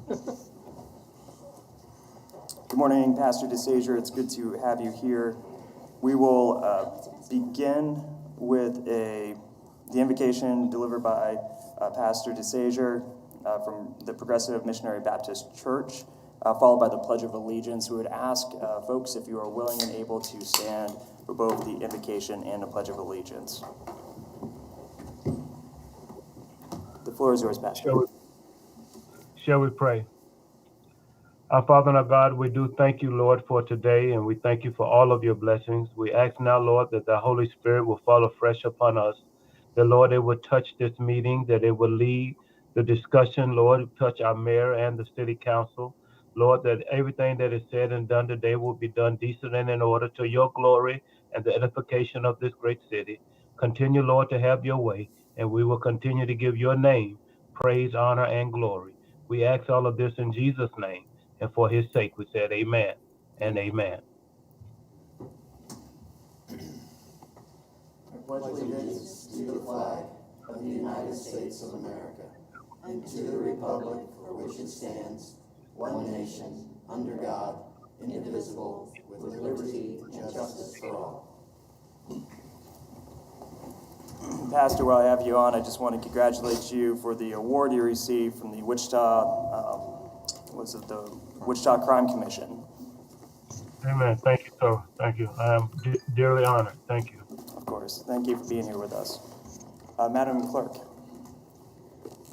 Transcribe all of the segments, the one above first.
Good morning, Pastor DeSager. It's good to have you here. We will begin with the invocation delivered by Pastor DeSager from the Progressive Missionary Baptist Church, followed by the Pledge of Allegiance. We would ask folks if you are willing and able to stand for both the invocation and the Pledge of Allegiance. The floor is yours, Pastor. Shall we pray? Our Father and our God, we do thank you, Lord, for today, and we thank you for all of your blessings. We ask now, Lord, that the Holy Spirit will fall afresh upon us, that, Lord, it would touch this meeting, that it will lead the discussion, Lord, touch our mayor and the city council. Lord, that everything that is said and done today will be done decent and in order to your glory and the edification of this great city. Continue, Lord, to have your way, and we will continue to give your name praise, honor, and glory. We ask all of this in Jesus' name. And for his sake, we said amen and amen. I pledge allegiance to the flag of the United States of America and to the republic for which it stands, one nation, under God, indivisible, with liberty and justice for all. Pastor, while I have you on, I just want to congratulate you for the award you received from the Wichita, Wichita Crime Commission. Amen. Thank you, sir. Thank you. I am dearly honored. Thank you. Of course. Thank you for being here with us. Madam Clerk.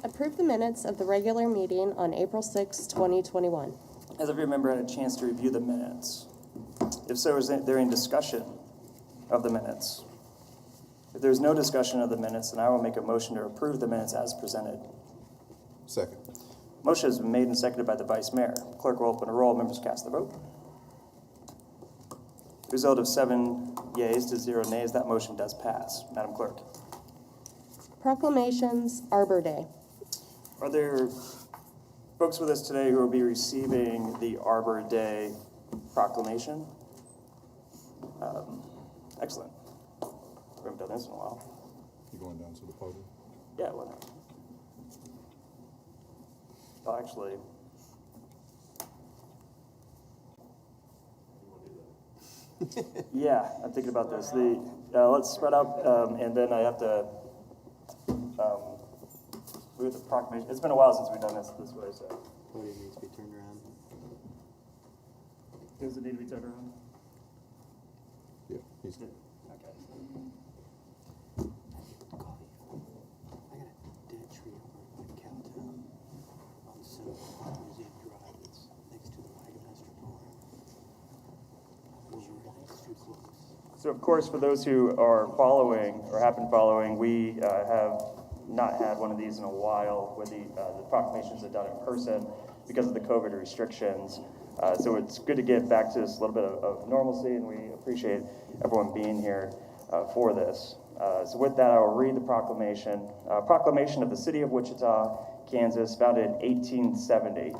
Approve the minutes of the regular meeting on April 6, 2021. Has every member had a chance to review the minutes? If so, is there any discussion of the minutes? If there's no discussion of the minutes, then I will make a motion to approve the minutes as presented. Second. Motion has been made and seconded by the Vice Mayor. Clerk will open a roll. Members cast the vote. Result of 7 yeas to 0 nays. That motion does pass. Madam Clerk. Proclamations, Arbor Day. Are there folks with us today who will be receiving the Arbor Day proclamation? Excellent. We haven't done this in a while. You going down to the podium? Yeah, why not? Oh, actually. Yeah, I'm thinking about this. Let's spread out, and then I have to read the proclamation. It's been a while since we've done this way, so. Podium needs to be turned around. Does it need to be turned around? Yeah, he's good. Okay. I got a dead tree over in Cowtown on Central Museum Drive. It's next to the Lancaster Farm. It's too close. So, of course, for those who are following or have been following, we have not had one of these in a while where the proclamations are done in person because of the COVID restrictions. So it's good to get back to this little bit of normalcy, and we appreciate everyone being here for this. So with that, I will read the proclamation. Proclamation of the City of Wichita, Kansas, founded in 1870.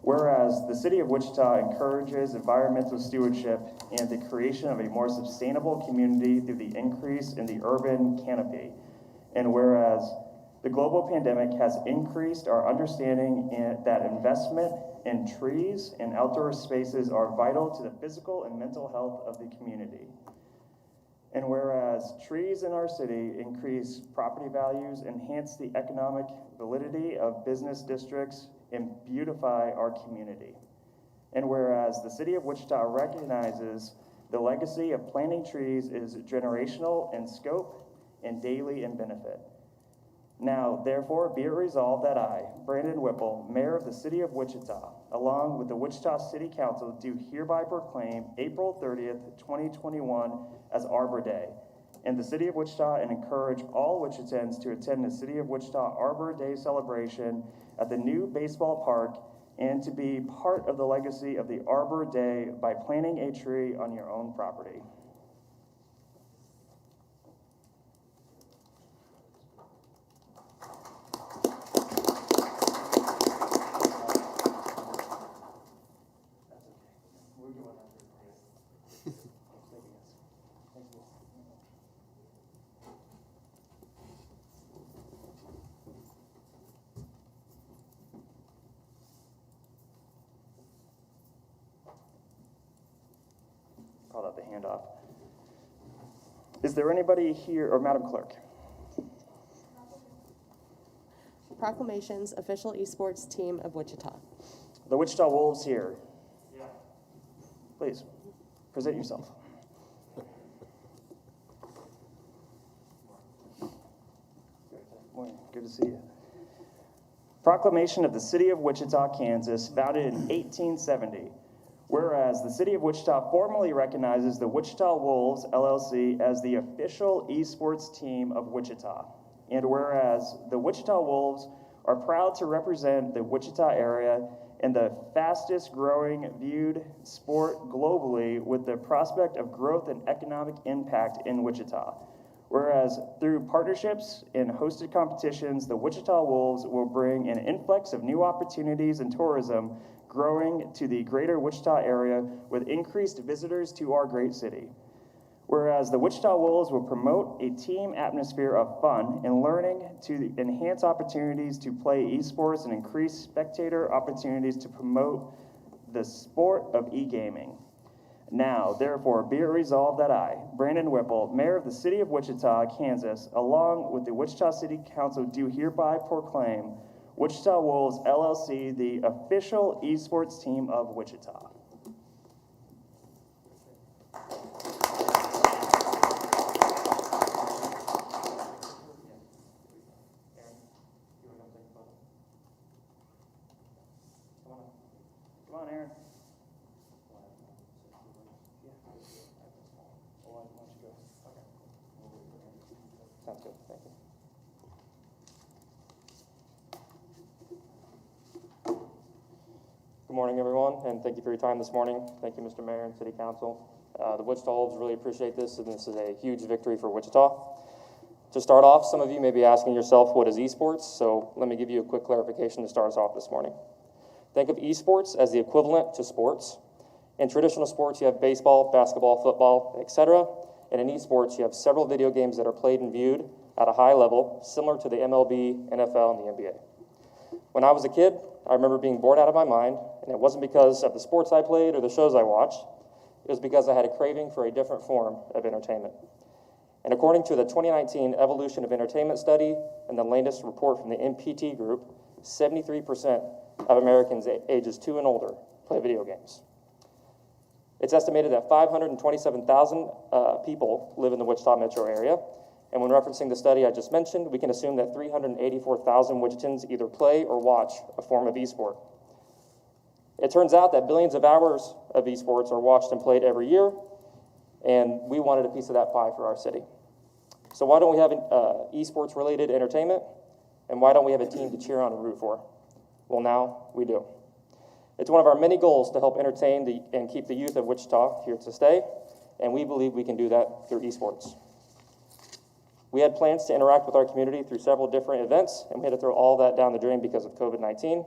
Whereas the City of Wichita encourages environmental stewardship and the creation of a more sustainable community through the increase in the urban canopy. And whereas the global pandemic has increased our understanding that investment in trees and outdoor spaces are vital to the physical and mental health of the community. And whereas trees in our city increase property values, enhance the economic validity of business districts, and beautify our community. And whereas the City of Wichita recognizes the legacy of planting trees is generational in scope and daily in benefit. Now, therefore, be it resolved that I, Brandon Whipple, Mayor of the City of Wichita, along with the Wichita City Council, do hereby proclaim April 30th, 2021 as Arbor Day in the City of Wichita, and encourage all Wichitans to attend the City of Wichita Arbor Day celebration at the new baseball park and to be part of the legacy of the Arbor Day by planting a tree on your own property. hand off. Is there anybody here, or Madam Clerk? Proclamations, official esports team of Wichita. The Wichita Wolves here. Yeah. Please, present yourself. Morning. Good to see you. Proclamation of the City of Wichita, Kansas, founded in 1870. Whereas the City of Wichita formally recognizes the Wichita Wolves, LLC, as the official esports team of Wichita. And whereas the Wichita Wolves are proud to represent the Wichita area in the fastest growing viewed sport globally with the prospect of growth and economic impact in Wichita. Whereas through partnerships and hosted competitions, the Wichita Wolves will bring an influx of new opportunities and tourism growing to the greater Wichita area with increased visitors to our great city. Whereas the Wichita Wolves will promote a team atmosphere of fun and learning to enhance opportunities to play esports and increase spectator opportunities to promote the sport of e-gaming. Now, therefore, be it resolved that I, Brandon Whipple, Mayor of the City of Wichita, Kansas, along with the Wichita City Council, do hereby proclaim Wichita Wolves, LLC, the official esports team of Wichita. Come on, Aaron. Sounds good. Thank you. Good morning, everyone, and thank you for your time this morning. Thank you, Mr. Mayor and City Council. The Wichita Wolves really appreciate this, and this is a huge victory for Wichita. To start off, some of you may be asking yourself, what is esports? So let me give you a quick clarification to start us off this morning. Think of esports as the equivalent to sports. In traditional sports, you have baseball, basketball, football, etc. And in esports, you have several video games that are played and viewed at a high level, similar to the MLB, NFL, and the NBA. When I was a kid, I remember being bored out of my mind, and it wasn't because of the sports I played or the shows I watched. It was because I had a craving for a different form of entertainment. And according to the 2019 Evolution of Entertainment study and the latest report from the MPT group, 73% of Americans ages 2 and older play video games. It's estimated that 527,000 people live in the Wichita metro area. And when referencing the study I just mentioned, we can assume that 384,000 Wichitans either play or watch a form of esport. It turns out that billions of hours of esports are watched and played every year, and we wanted a piece of that pie for our city. So why don't we have esports-related entertainment, and why don't we have a team to cheer on and root for? Well, now we do. It's one of our many goals to help entertain and keep the youth of Wichita here to stay, and we believe we can do that through esports. We had plans to interact with our community through several different events, and we had to throw all that down the drain because of COVID-19.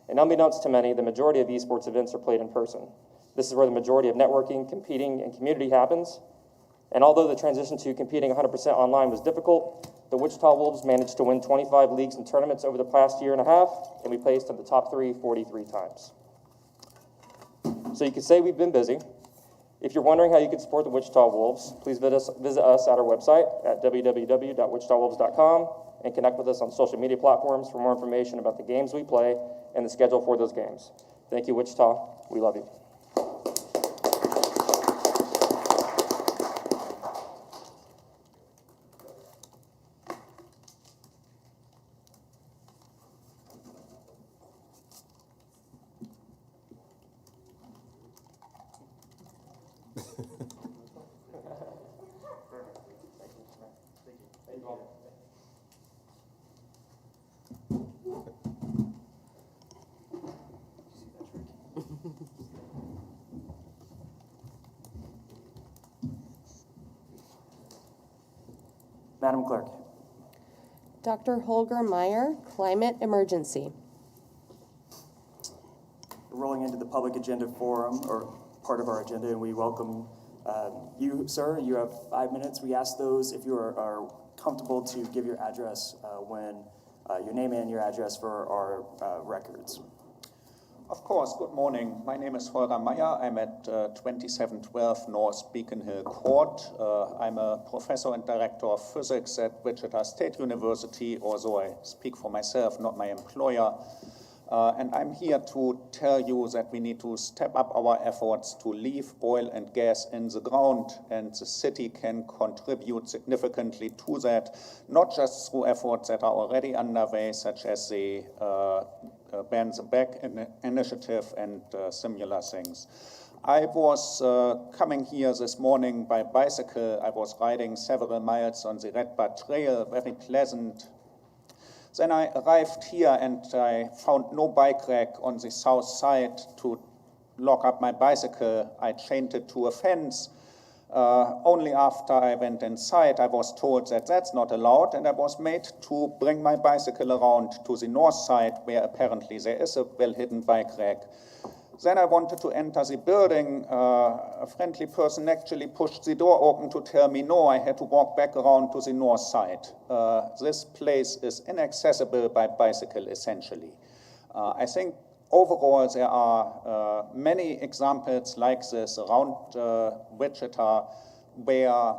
And unbeknownst to many, the majority of esports events are played in person. This is where the majority of networking, competing, and community happens. And although the transition to competing 100% online was difficult, the Wichita Wolves managed to win 25 leagues and tournaments over the past year and a half, and we placed in the top 3 43 times. So you could say we've been busy. If you're wondering how you can support the Wichita Wolves, please visit us at our website at www.wichitawolves.com and connect with us on social media platforms for more information about the games we play and the schedule for those games. Thank you, Wichita. We love you. Madam Clerk. Dr. Holger Meyer, climate emergency. We're rolling into the public agenda forum, or part of our agenda, and we welcome you, sir. You have 5 minutes. We ask those, if you are comfortable, to give your address when your name and your address for our records. Of course, good morning. My name is Holger Meyer. I'm at 2712 North Beacon Hill Court. I'm a professor and director of physics at Wichita State University, although I speak for myself, not my employer. And I'm here to tell you that we need to step up our efforts to leave oil and gas in the ground, and the city can contribute significantly to that, not just through efforts that are already underway, such as the Ban the Back initiative and similar things. I was coming here this morning by bicycle. I was riding several miles on the Red Bud Trail, very pleasant. Then I arrived here and I found no bike rack on the south side to lock up my bicycle. I chained it to a fence. Only after I went inside, I was told that that's not allowed, and I was made to bring my bicycle around to the north side, where apparently there is a well-hidden bike rack. Then I wanted to enter the building. A friendly person actually pushed the door open to tell me no, I had to walk back around to the north side. This place is inaccessible by bicycle, essentially. I think overall there are many examples like this around Wichita where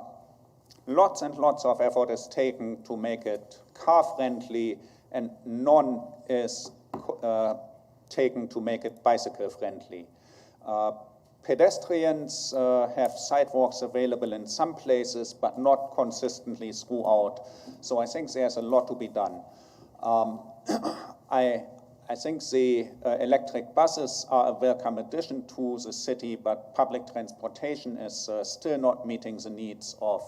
lots and lots of effort is taken to make it car-friendly, and none is taken to make it bicycle-friendly. Pedestrians have sidewalks available in some places, but not consistently throughout. So I think there's a lot to be done. I think the electric buses are a welcome addition to the city, but public transportation is still not meeting the needs of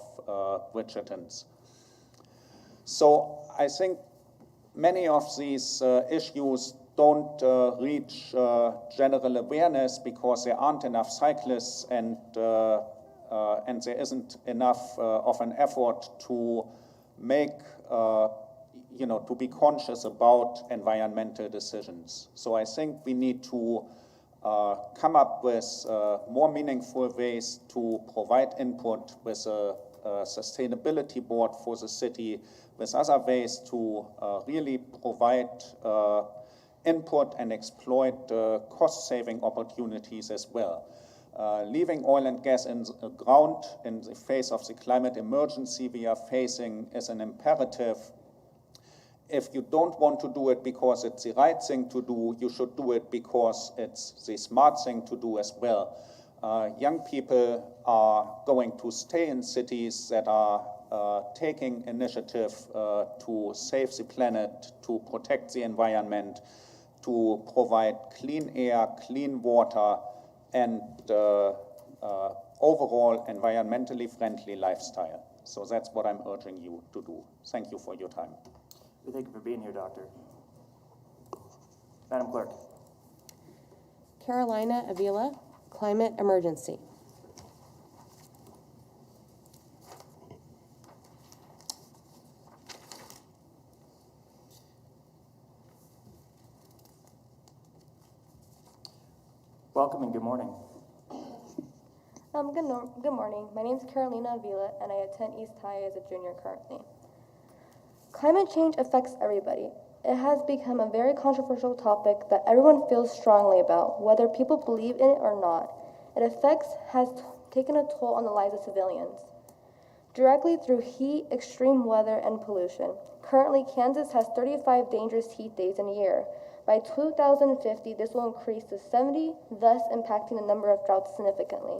Wichitans. So I think many of these issues don't reach general awareness because there aren't enough cyclists and there isn't enough of an effort to make, to be conscious about environmental decisions. So I think we need to come up with more meaningful ways to provide input with a sustainability board for the city, with other ways to really provide input and exploit cost-saving opportunities as well. Leaving oil and gas in the ground in the face of the climate emergency we are facing is an imperative. If you don't want to do it because it's the right thing to do, you should do it because it's the smart thing to do as well. Young people are going to stay in cities that are taking initiative to save the planet, to protect the environment, to provide clean air, clean water, and overall environmentally friendly lifestyle. So that's what I'm urging you to do. Thank you for your time. Thank you for being here, Doctor. Madam Clerk. Carolina Avila, Climate Emergency. Welcome and good morning. Good morning. My name is Carolina Avila, and I attend East High as a junior currently. Climate change affects everybody. It has become a very controversial topic that everyone feels strongly about, whether people believe in it or not. Has taken a toll on the lives of civilians, directly through heat, extreme weather, and pollution. Currently, Kansas has 35 dangerous heat days in a year. By 2050, this will increase to 70, thus impacting the number of droughts significantly.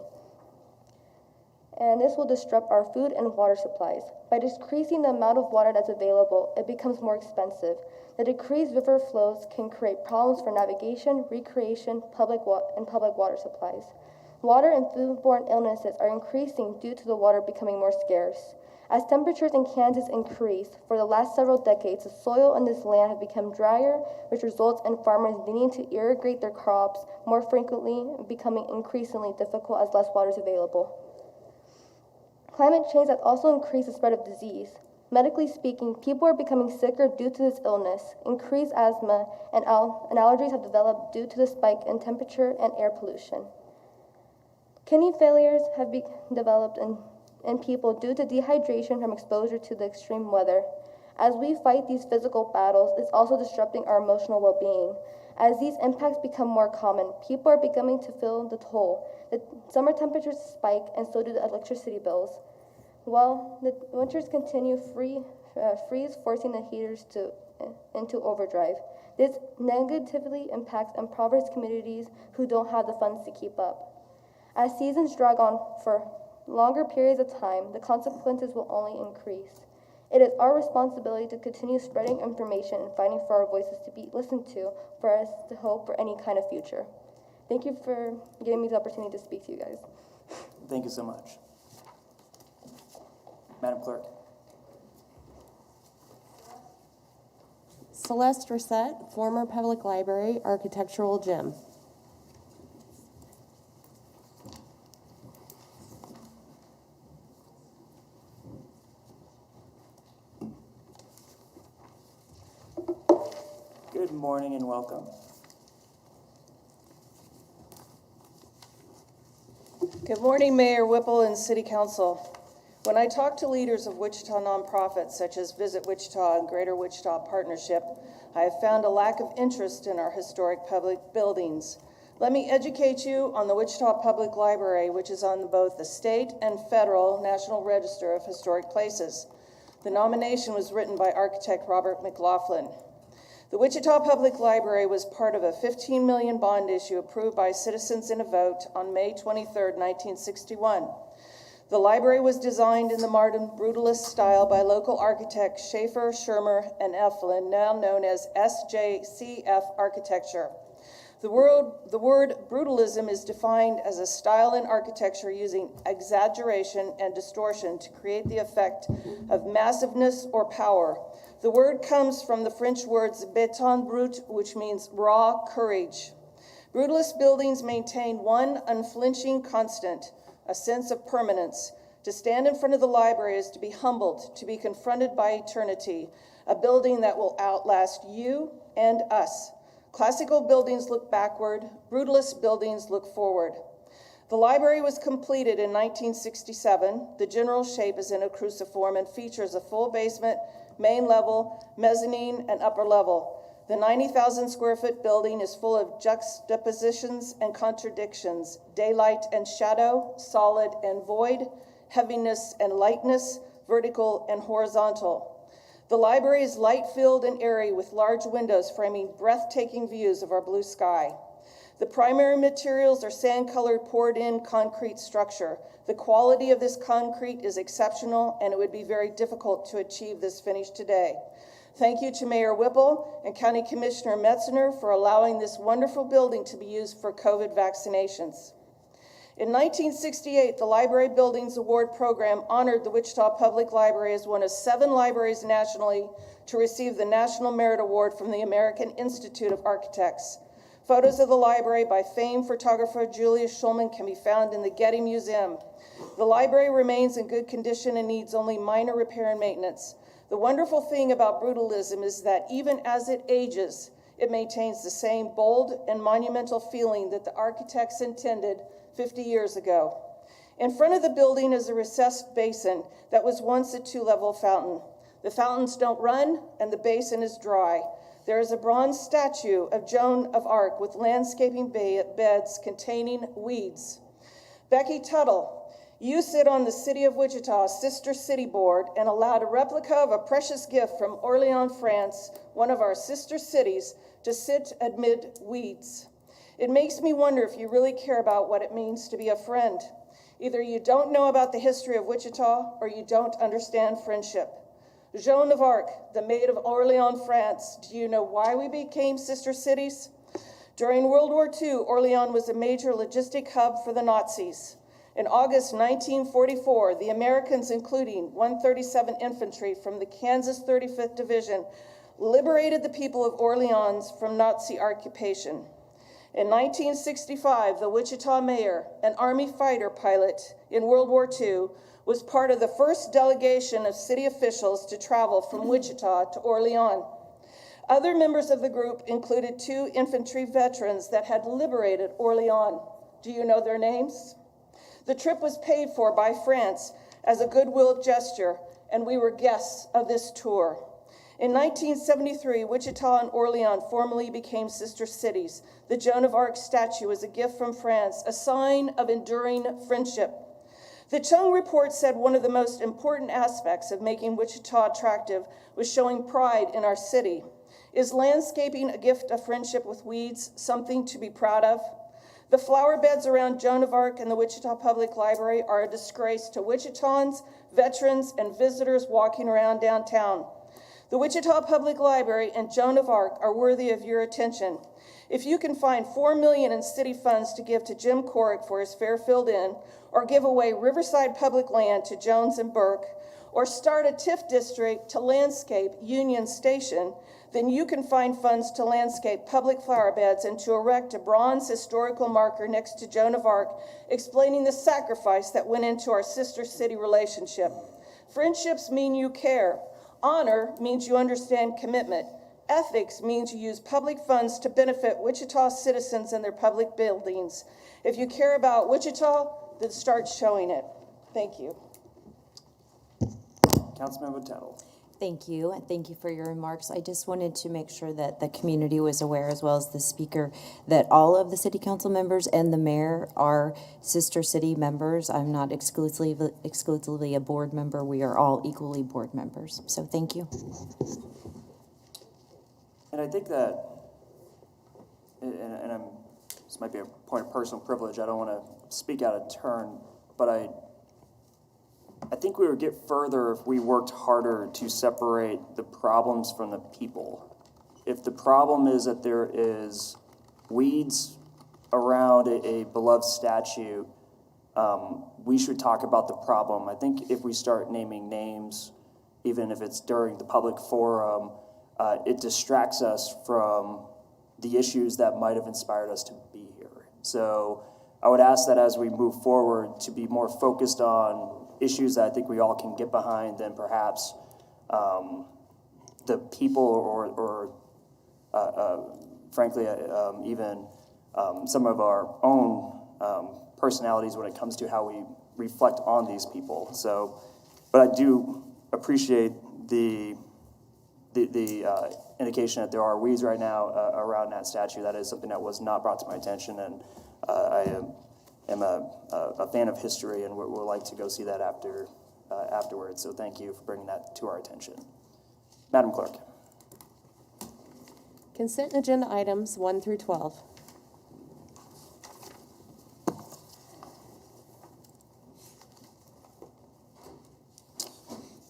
And this will disrupt our food and water supplies. By decreasing the amount of water that's available, it becomes more expensive. The decreased river flows can create problems for navigation, recreation, public water supplies. Water and foodborne illnesses are increasing due to the water becoming more scarce. As temperatures in Kansas increase, for the last several decades, the soil in this land has become drier, which results in farmers needing to irrigate their crops more frequently, becoming increasingly difficult as less water is available. Climate change has also increased the spread of disease. Medically speaking, people are becoming sicker due to this illness. Increased asthma and allergies have developed due to the spike in temperature and air pollution. Kidney failures have developed in people due to dehydration from exposure to the extreme weather. As we fight these physical battles, it's also disrupting our emotional well-being. As these impacts become more common, people are beginning to feel the toll. The summer temperatures spike, and so do the electricity bills. While the winters continue, freeze, forcing the heaters into overdrive. This negatively impacts impoverished communities who don't have the funds to keep up. As seasons drag on for longer periods of time, the consequences will only increase. It is our responsibility to continue spreading information and fighting for our voices to be listened to, for us to hope for any kind of future. Thank you for giving me the opportunity to speak to you guys. Thank you so much. Madam Clerk. Celeste Reset, former Public Library Architectural Gym. Good morning and welcome. Good morning, Mayor Whipple and City Council. When I talk to leaders of Wichita nonprofits such as Visit Wichita and Greater Wichita Partnership, I have found a lack of interest in our historic public buildings. Let me educate you on the Wichita Public Library, which is on both the state and federal National Register of Historic Places. The nomination was written by architect Robert McLaughlin. The Wichita Public Library was part of a $15 million bond issue approved by citizens in a vote on May 23, 1961. The library was designed in the modern brutalist style by local architects Schaefer, Schirmer, and Eflin, now known as SJCF architecture. The word brutalism is defined as a style in architecture using exaggeration and distortion to create the effect of massiveness or power. The word comes from the French words béton brut, which means raw courage. Brutalist buildings maintain one unflinching constant, a sense of permanence. To stand in front of the library is to be humbled, to be confronted by eternity, a building that will outlast you and us. Classical buildings look backward, brutalist buildings look forward. The library was completed in 1967. The general shape is in a cruciform and features a full basement, main level, mezzanine, and upper level. The 90,000 square foot building is full of juxtapositions and contradictions, daylight and shadow, solid and void, heaviness and lightness, vertical and horizontal. The library is light-filled and airy with large windows framing breathtaking views of our blue sky. The primary materials are sand-colored poured-in concrete structure. The quality of this concrete is exceptional, and it would be very difficult to achieve this finish today. Thank you to Mayor Whipple and County Commissioner Metzner for allowing this wonderful building to be used for COVID vaccinations. In 1968, the Library Buildings Award Program honored the Wichita Public Library as one of 7 libraries nationally to receive the National Merit Award from the American Institute of Architects. Photos of the library by famed photographer Julius Schulman can be found in the Getty Museum. The library remains in good condition and needs only minor repair and maintenance. The wonderful thing about brutalism is that even as it ages, it maintains the same bold and monumental feeling that the architects intended 50 years ago. In front of the building is a recessed basin that was once a 2-level fountain. The fountains don't run and the basin is dry. There is a bronze statue of Joan of Arc with landscaping beds containing weeds. Becky Tuttle, you sit on the City of Wichita's Sister City Board and allowed a replica of a precious gift from Orléans, France, one of our sister cities, to sit amid weeds. It makes me wonder if you really care about what it means to be a friend. Either you don't know about the history of Wichita or you don't understand friendship. Joan of Arc, the Maid of Orléans, France, do you know why we became sister cities? During World War II, Orléans was a major logistic hub for the Nazis. In August 1944, the Americans, including 137 Infantry from the Kansas 35th Division, liberated the people of Orléans from Nazi occupation. In 1965, the Wichita mayor, an Army fighter pilot in World War II, was part of the first delegation of city officials to travel from Wichita to Orléans. Other members of the group included 2 infantry veterans that had liberated Orléans. Do you know their names? The trip was paid for by France as a goodwill gesture, and we were guests of this tour. In 1973, Wichita and Orleans formally became sister cities. The Joan of Arc statue is a gift from France, a sign of enduring friendship. The Chung report said one of the most important aspects of making Wichita attractive was showing pride in our city. Is landscaping a gift of friendship with weeds, something to be proud of? The flower beds around Joan of Arc and the Wichita Public Library are a disgrace to Wichitans, veterans, and visitors walking around downtown. The Wichita Public Library and Joan of Arc are worthy of your attention. If you can find $4 million in city funds to give to Jim Corrick for his Fairfield Inn, or give away Riverside Public Land to Jones and Burke, or start a TIF district to landscape Union Station, then you can find funds to landscape public flower beds and to erect a bronze historical marker next to Joan of Arc, explaining the sacrifice that went into our sister city relationship. Friendships mean you care. Honor means you understand commitment. Ethics means you use public funds to benefit Wichita citizens and their public buildings. If you care about Wichita, then start showing it. Thank you. Councilmember Tuttle. Thank you, and thank you for your remarks. I just wanted to make sure that the community was aware, as well as the speaker, that all of the city council members and the mayor are sister city members. I'm not exclusively a board member. We are all equally board members. So thank you. And I think that, and this might be a point of personal privilege, I don't want to speak out of turn, but I think we would get further if we worked harder to separate the problems from the people. If the problem is that there is weeds around a beloved statue, we should talk about the problem. I think if we start naming names, even if it's during the public forum, it distracts us from the issues that might have inspired us to be here. So I would ask that as we move forward to be more focused on issues that I think we all can get behind than perhaps the people or frankly, even some of our own personalities when it comes to how we reflect on these people. So, but I do appreciate the indication that there are weeds right now around that statue. That is something that was not brought to my attention, and I am a fan of history and would like to go see that afterwards. So thank you for bringing that to our attention. Madam Clerk. Consent agenda items 1 through 12.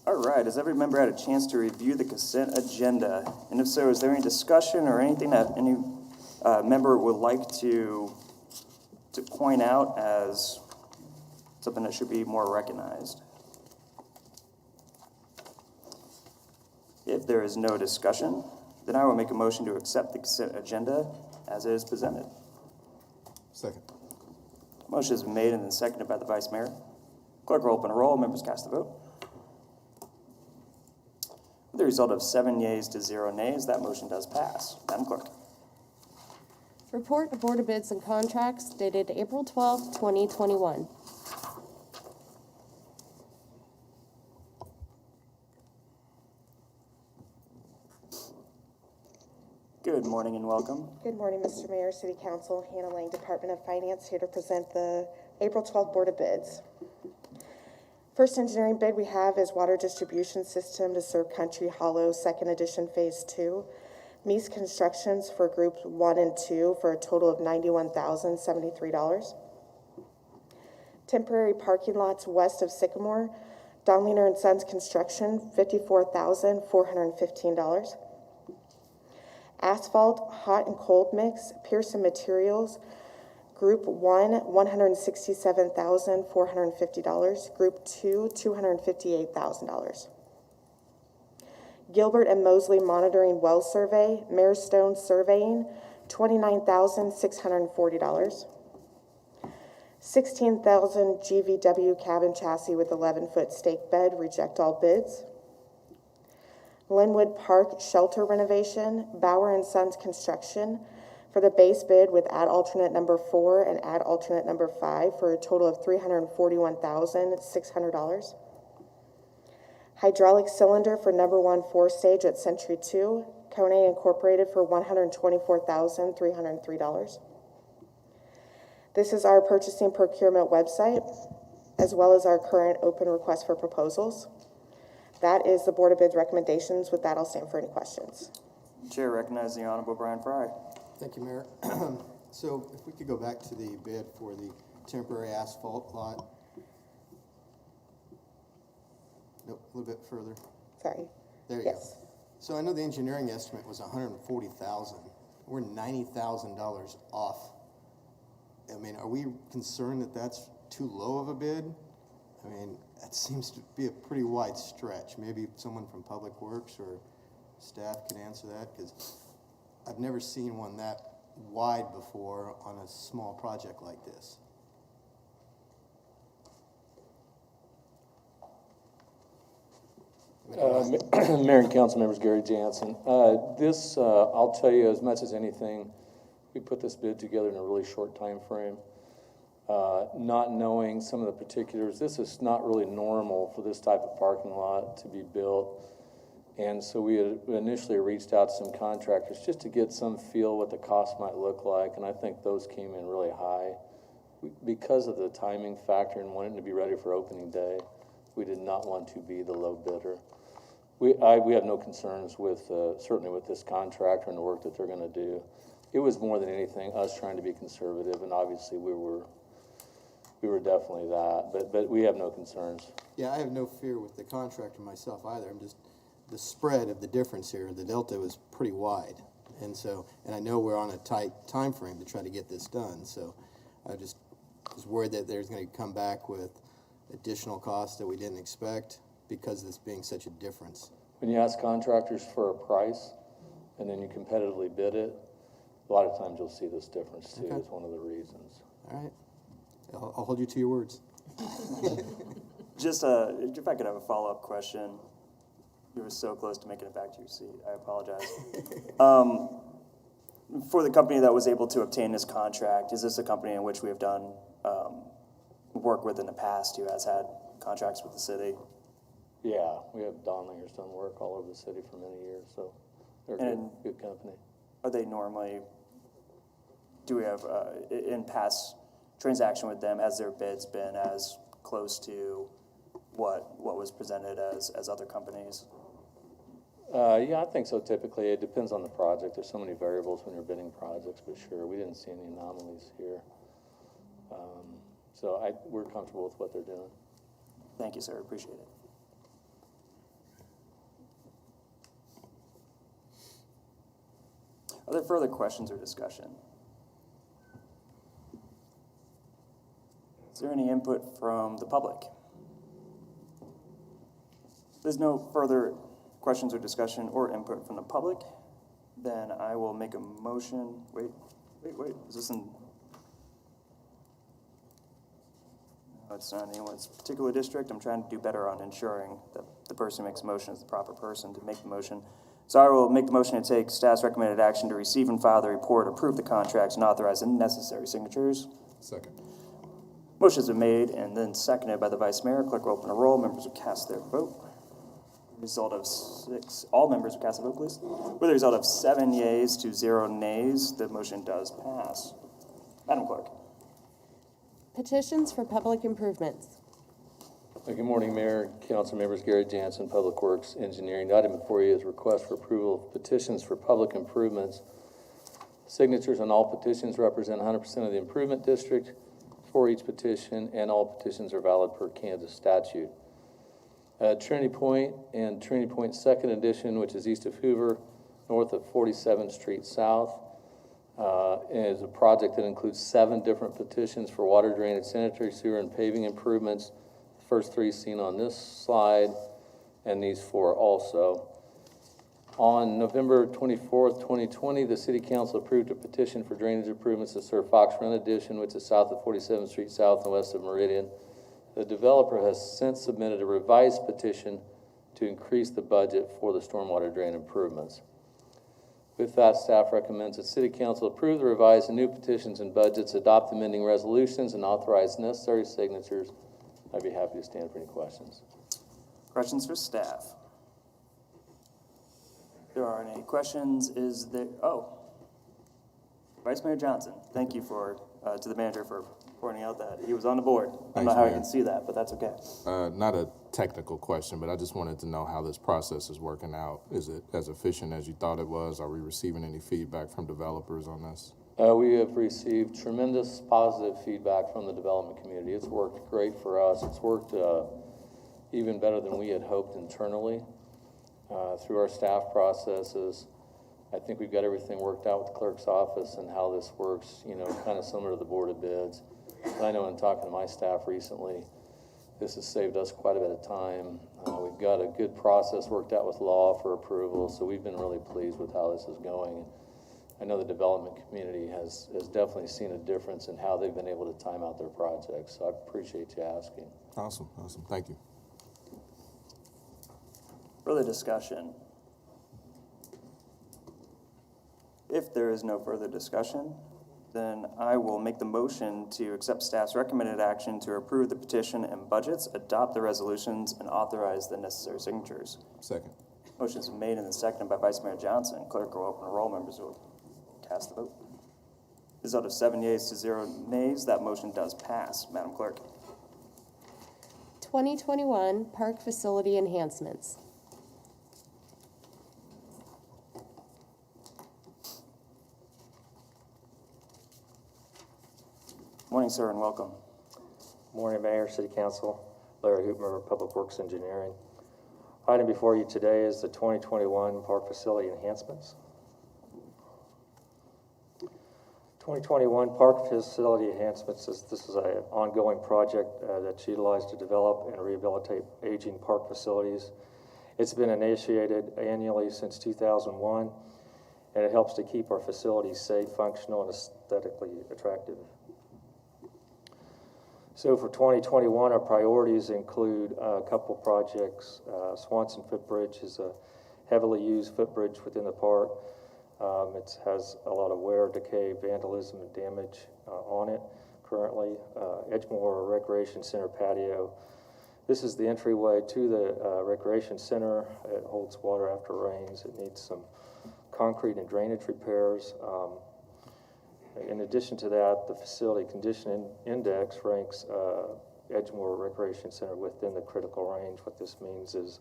All right, has every member had a chance to review the consent agenda? And if so, is there any discussion or anything that any member would like to point out as something that should be more recognized? If there is no discussion, then I will make a motion to accept the consent agenda as it is presented. Second. Motion has been made and then seconded by the Vice Mayor. Clerk will open a roll. Members cast the vote. With the result of 7 yeas to 0 nays, that motion does pass. Madam Clerk. Report of Board of Bids and Contracts dated April 12, 2021. Good morning and welcome. Good morning, Mr. Mayor, City Council, Hannah Lang, Department of Finance, here to present the April 12th Board of Bids. First engineering bid we have is Water Distribution System to serve Country Hollow, 2nd Edition, Phase 2. Meese Constructions for Groups 1 and 2 for a total of $91,073. Temporary parking lots west of Sycamore, Donliner and Sons Construction, $54,415. Asphalt, hot and cold mix, Pearson Materials, Group 1, $167,450. Group 2, $258,000. Gilbert and Mosley Monitoring Well Survey, Marestone Surveying, $29,640. $16,000 GVW cabin chassis with 11-foot stake bed, reject all bids. Linwood Park Shelter Renovation, Bauer and Sons Construction, for the base bid with add alternate number 4 and add alternate number 5 for a total of $341,600. Hydraulic cylinder for number 1 4-stage at Century 2, Kone Incorporated for $124,303. This is our purchasing procurement website, as well as our current open request for proposals. That is the Board of Bids recommendations. With that, I'll stand for any questions. Chair recognizes the Honorable Brian Fry. Thank you, Mayor. So if we could go back to the bid for the temporary asphalt lot. Nope, a little bit further. Sorry. There you Yes. go. So I know the engineering estimate was $140,000. We're $90,000 off. I mean, are we concerned that that's too low of a bid? I mean, that seems to be a pretty wide stretch. Maybe someone from Public Works or staff can answer that, because I've never seen one that wide before on a small project like this. Mayor and council members, Gary Jansen. I'll tell you, as much as anything, we put this bid together in a really short time frame. Not knowing some of the particulars, this is not really normal for this type of parking lot to be built. And so we had initially reached out to some contractors just to get some feel what the cost might look like, and I think those came in really high. Because of the timing factor and wanting to be ready for opening day, we did not want to be the low bidder. We have no concerns with, certainly with this contractor and the work that they're gonna do. It was more than anything us trying to be conservative, and obviously we were definitely that, but we have no concerns. Yeah, I have no fear with the contractor myself either. I'm just, the spread of the difference here, the delta was pretty wide. And I know we're on a tight time frame to try to get this done, so I just was worried that there's gonna come back with additional costs that we didn't expect because of this being such a difference. When you ask contractors for a price and then you competitively bid it, a lot of times you'll see this difference too. Okay. Is one of the reasons. All right, I'll hold you to your words. Just if I could have a follow-up question. You were so close to making it back to your seat. I apologize. For the company that was able to obtain this contract, is this a company in which we have done work with in the past, who has had contracts with the city? Yeah, we have Donlinger's done work all over the city for many years, so they're a good company. Are they normally, do we have, in past transaction with them, has their bids been as close to what was presented as other companies? Yeah, I think so typically. It depends on the project. There's so many variables when you're bidding projects, but sure, we didn't see any anomalies here. So we're comfortable with what they're doing. Thank you, sir. Appreciate it. Are there further questions or discussion? Is there any input from the public? If there's no further questions or discussion or input from the public, then I will make a motion. Wait. Is this in? No, it's not anyone's particular district. I'm trying to do better on ensuring that the person who makes a motion is the proper person to make the motion. So I will make the motion to take staff's recommended action to receive and file the report, approve the contracts, and authorize the necessary signatures. Second. Motion has been made and then seconded by the Vice Mayor. Clerk will open a roll. Members will cast their vote. Result of 6, all members will cast a vote, please. With a result of 7 yeas to 0 nays, the motion does pass. Madam Clerk. Petitions for public improvements. Good morning, Mayor, council members. Gary Jansen, Public Works Engineering. The item before you is request for approval of petitions for public improvements. Signatures on all petitions represent 100% of the improvement district for each petition, and all petitions are valid per Kansas statute. Trinity Point and Trinity Point Second Edition, which is east of Hoover, north of 47th Street South, is a project that includes 7 different petitions for water drainage, sanitary sewer, and paving improvements. The first 3 seen on this slide, and these 4 also. On November 24th, 2020, the City Council approved a petition for drainage improvements to serve Fox Run Addition, which is south of 47th Street South and west of Meridian. The developer has since submitted a revised petition to increase the budget for the stormwater drain improvements. With that, staff recommends that City Council approve the revised and new petitions and budgets, adopt amending resolutions, and authorize necessary signatures. I'd be happy to stand for any questions. Questions for staff? If there aren't any questions, is there, Vice Mayor Johnson, thank you to the manager for pointing out that he was on the board. I don't Thanks, know how I Mayor. can see that, but that's okay. Not a technical question, but I just wanted to know how this process is working out. Is it as efficient as you thought it was? Are we receiving any feedback from developers on this? We have received tremendous positive feedback from the development community. It's worked great for us. It's worked even better than we had hoped internally through our staff processes. I think we've got everything worked out with the clerk's office and how this works, kind of similar to the Board of Bids. And I know in talking to my staff recently, this has saved us quite a bit of time. We've got a good process worked out with law for approval, so we've been really pleased with how this is going. I know the development community has definitely seen a difference in how they've been able to time out their projects, so I appreciate you asking. Awesome. Thank you. Further discussion? If there is no further discussion, then I will make the motion to accept staff's recommended action to approve the petition and budgets, adopt the resolutions, and authorize the necessary signatures. Second. Motion is made and seconded by Vice Mayor Johnson. Clerk will open the roll. Members will cast the vote. Result of 7 yeas to 0 nays. That motion does pass. Madam Clerk. 2021 Park Facility Enhancements. Morning, sir, and welcome. Morning, Mayor, City Council. Larry Hoopmer, Public Works Engineering. Item before you today is the 2021 Park Facility Enhancements. 2021 Park Facility Enhancements this is an ongoing project that's utilized to develop and rehabilitate aging park facilities. It's been initiated annually since 2001, and it helps to keep our facilities safe, functional, and aesthetically attractive. So for 2021, our priorities include a couple projects. Swanson Footbridge is a heavily used footbridge within the park. It has a lot of wear, decay, vandalism, and damage on it currently. Edgemore Recreation Center patio. This is the entryway to the recreation center. It holds water after rains. It needs some concrete and drainage repairs. In addition to that, the facility condition index ranks Edgemore Recreation Center within the critical range. What this means is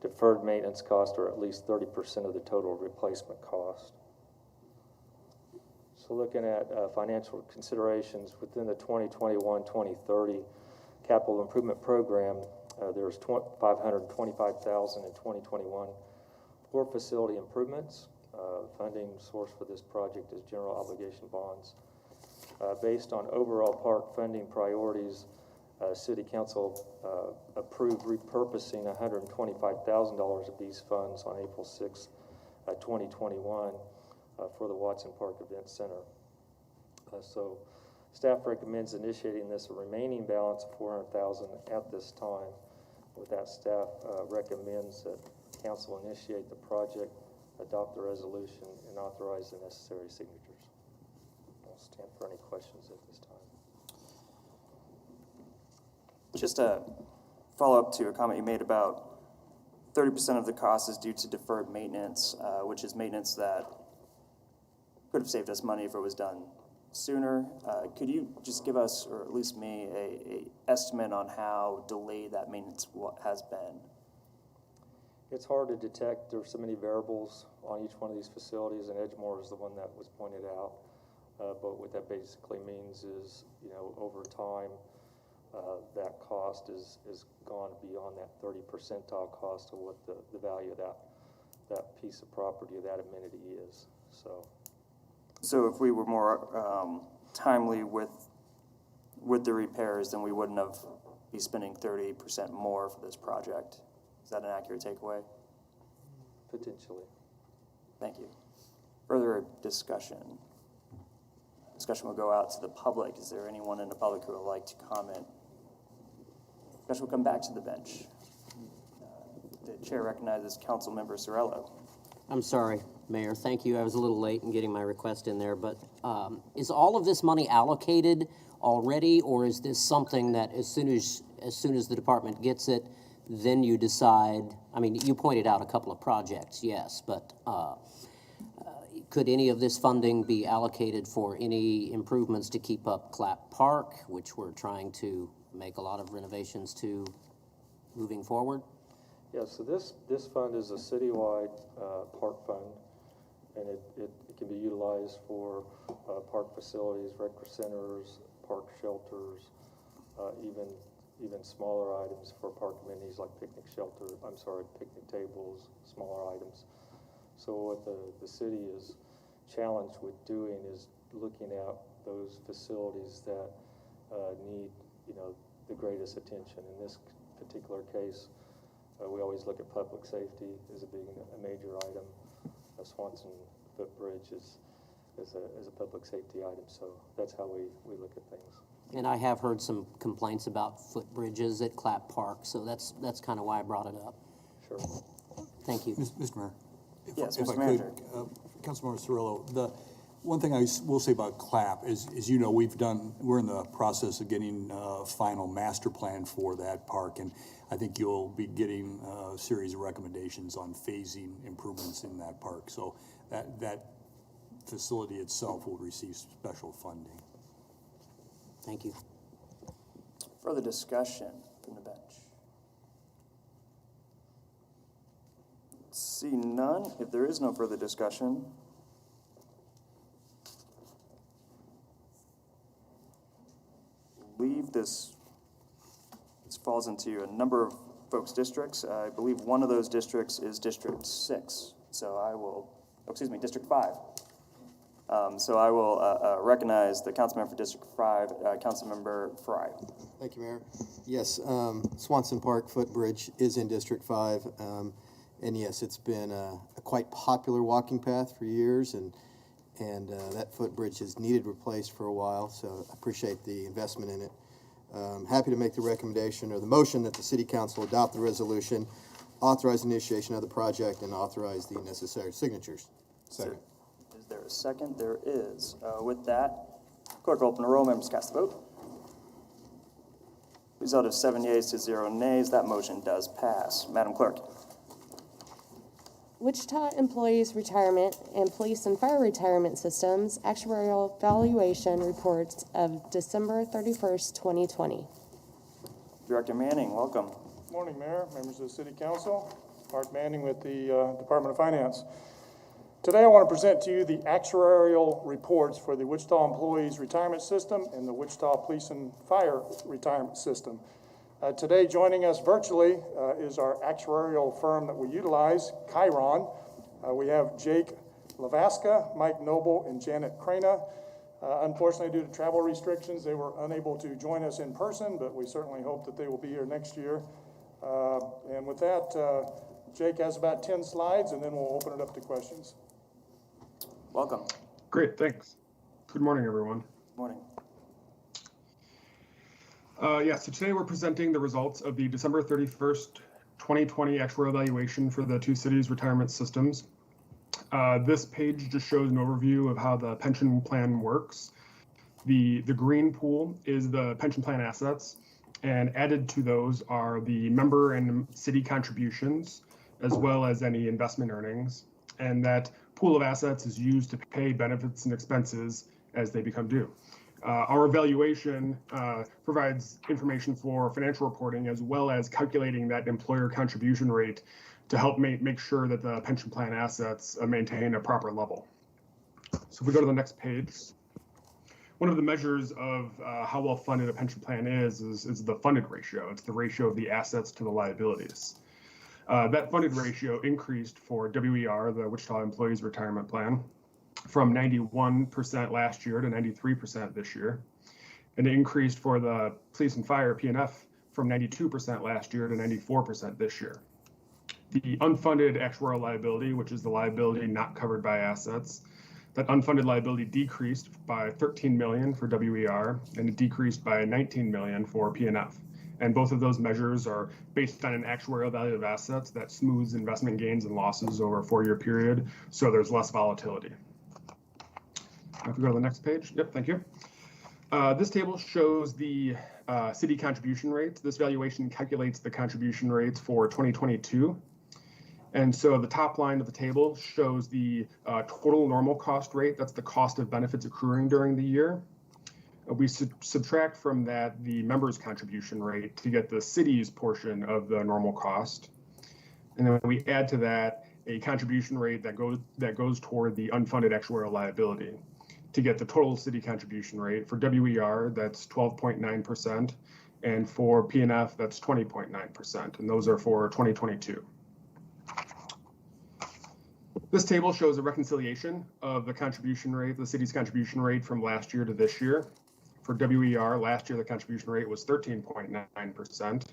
deferred maintenance costs are at least 30% of the total replacement cost. So looking at financial considerations within the 2021-2030 capital improvement program, there's $525,000 in 2021 for facility improvements. Funding source for this project is general obligation bonds. Based on overall park funding priorities, City Council approved repurposing $125,000 of these funds on April 6, 2021 for the Watson Park Event Center. So staff recommends initiating this remaining balance of $400,000 at this time. With that, staff recommends that Council initiate the project, adopt the resolution, and authorize the necessary signatures. I'll stand for any questions at this time. Just a follow-up to a comment you made about 30% of the cost is due to deferred maintenance, which is maintenance that could have saved us money if it was done sooner. Could you just give us, or at least me, a estimate on how delayed that maintenance has been? It's hard to detect. There are so many variables on each one of these facilities, and Edgemore is the one that was pointed out. But what that basically means is, over time, that cost is gone beyond that 30 percentile cost of what the value of that piece of property or that amenity is. So if we were more timely with the repairs, then we wouldn't have be spending 30% more for this project. Is that an accurate takeaway? Potentially. Thank you. Further discussion. Discussion will go out to the public. Is there anyone in the public who would like to comment? Discussion will come back to the bench. The chair recognizes Council Member Sorello. I'm sorry, Mayor. Thank you. I was a little late in getting my request in there, but is all of this money allocated already, or is this something that as soon as the department gets it, then you decide, I mean, you pointed out a couple of projects, yes, but could any of this funding be allocated for any improvements to keep up Clapp Park, which we're trying to make a lot of renovations to moving forward? Yeah, so this fund is a citywide park fund, and it can be utilized for park facilities, rec centers, park shelters, even smaller items for park amenities like picnic tables, smaller items. So what the city is challenged with doing is looking at those facilities that need, the greatest attention. In this particular case, we always look at public safety as a major item. Swanson Footbridge is a public safety item, so that's how we look at things. And I have heard some complaints about footbridges at Clapp Park, so that's kind of why I brought it up. Sure. Thank you. Mr. Mayor. Yes, if Mr. I Manager. could, Councilmember Cirillo, the one thing I will say about Clapp is we're in the process of getting a final master plan for that park, and I think you'll be getting a series of recommendations on phasing improvements in that park. So that facility itself will receive special funding. Thank you. Further discussion from the bench? See none. If there is no further discussion, this falls into a number of folks' districts. I believe one of those districts is District 6. So District 5. So I will recognize the councilmember for District 5, Councilmember Fry. Thank you, Mayor. Yes, Swanson Park Footbridge is in District 5. And yes, it's been a quite popular walking path for years, and that footbridge has needed replaced for a while, so I appreciate the investment in it. Happy to make the recommendation or the motion that the City Council adopt the resolution, authorize initiation of the project, and authorize the necessary signatures. Second. Is there a second? There is. With that, clerk will open the roll. Members cast the vote. Result of 7 yeas to 0 nays. That motion does pass. Madam Clerk. Wichita Employees Retirement and Police and Fire Retirement Systems Actuarial Valuation Reports of December 31st, 2020. Director Manning, welcome. Good morning, Mayor, members of the City Council. Art Manning with the Department of Finance. Today I want to present to you the actuarial reports for the Wichita Employees Retirement System and the Wichita Police and Fire Retirement System. Today, joining us virtually is our actuarial firm that we utilize, Chiron. We have Jake Lavaska, Mike Noble, and Janet Crana. Unfortunately, due to travel restrictions, they were unable to join us in person, but we certainly hope that they will be here next year. And with that, Jake has about 10 slides, and then we'll open it up to questions. Welcome. Great, thanks. Good morning, everyone. Good morning. So today we're presenting the results of the December 31st, 2020 actuarial evaluation for the two cities' retirement systems. This page just shows an overview of how the pension plan works. The green pool is the pension plan assets, and added to those are the member and city contributions, as well as any investment earnings. And that pool of assets is used to pay benefits and expenses as they become due. Our evaluation provides information for financial reporting as well as calculating that employer contribution rate to help make sure that the pension plan assets maintain a proper level. So if we go to the next page, one of the measures of how well funded a pension plan is the funded ratio. It's the ratio of the assets to the liabilities. That funded ratio increased for WER, the Wichita Employees Retirement Plan, from 91% last year to 93% this year. And it increased for the Police and Fire, PNF, from 92% last year to 94% this year. The unfunded actuarial liability, which is the liability not covered by assets, that unfunded liability decreased by $13 million for WER, and it decreased by $19 million for PNF. And both of those measures are based on an actuarial value of assets that smooths investment gains and losses over a 4-year period, so there's less volatility. If we go to the next page, yep, thank you. This table shows the city contribution rates. This valuation calculates the contribution rates for 2022. And so the top line of the table shows the total normal cost rate. That's the cost of benefits accruing during the year. We subtract from that the members' contribution rate to get the city's portion of the normal cost. And then we add to that a contribution rate that goes toward the unfunded actuarial liability to get the total city contribution rate. For WER, that's 12.9%, and for PNF, that's 20.9%, and those are for 2022. This table shows a reconciliation of the contribution rate, the city's contribution rate from last year to this year. For WER, last year the contribution rate was 13.9%.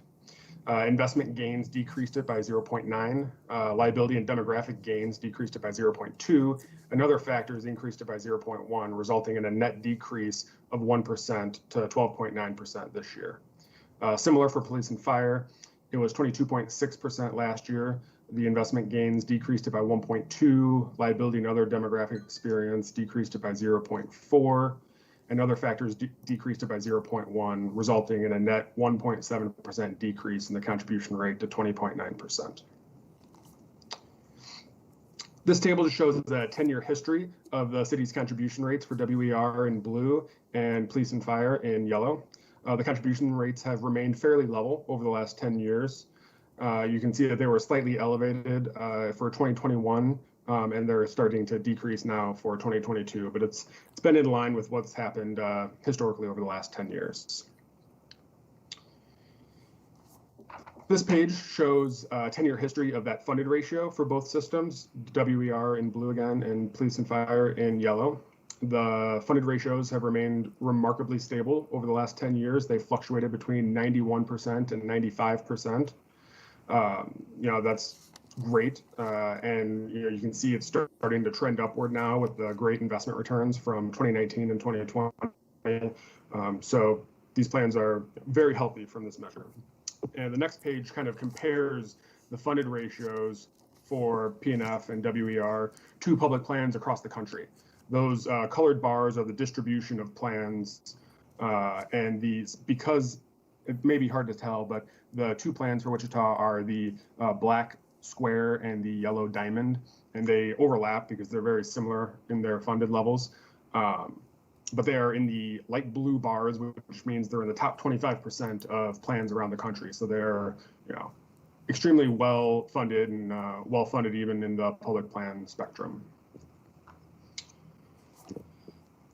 Investment gains decreased it by 0.9. Liability and demographic gains decreased it by 0.2. And other factors increased it by 0.1, resulting in a net decrease of 1% to 12.9% this year. Similar for police and fire, it was 22.6% last year. The investment gains decreased it by 1.2. Liability and other demographic experience decreased it by 0.4. And other factors decreased it by 0.1, resulting in a net 1.7% decrease in the contribution rate to 20.9%. This table just shows the 10-year history of the city's contribution rates for WER in blue and police and fire in yellow. The contribution rates have remained fairly level over the last 10 years. You can see that they were slightly elevated for 2021, and they're starting to decrease now for 2022, but it's been in line with what's happened historically over the last 10 years. This page shows a 10-year history of that funded ratio for both systems, WER in blue again and police and fire in yellow. The funded ratios have remained remarkably stable over the last 10 years. They fluctuated between 91% and 95%. That's great, and you can see it's starting to trend upward now with the great investment returns from 2019 and 2020. So these plans are very healthy from this measure. And the next page kind of compares the funded ratios for PNF and WER to public plans across the country. Those colored bars are the distribution of plans, and these, because it may be hard to tell, but the two plans for Wichita are the black square and the yellow diamond, and they overlap because they're very similar in their funded levels. But they are in the light blue bars, which means they're in the top 25% of plans around the country. So they're, extremely well funded and well funded even in the public plan spectrum.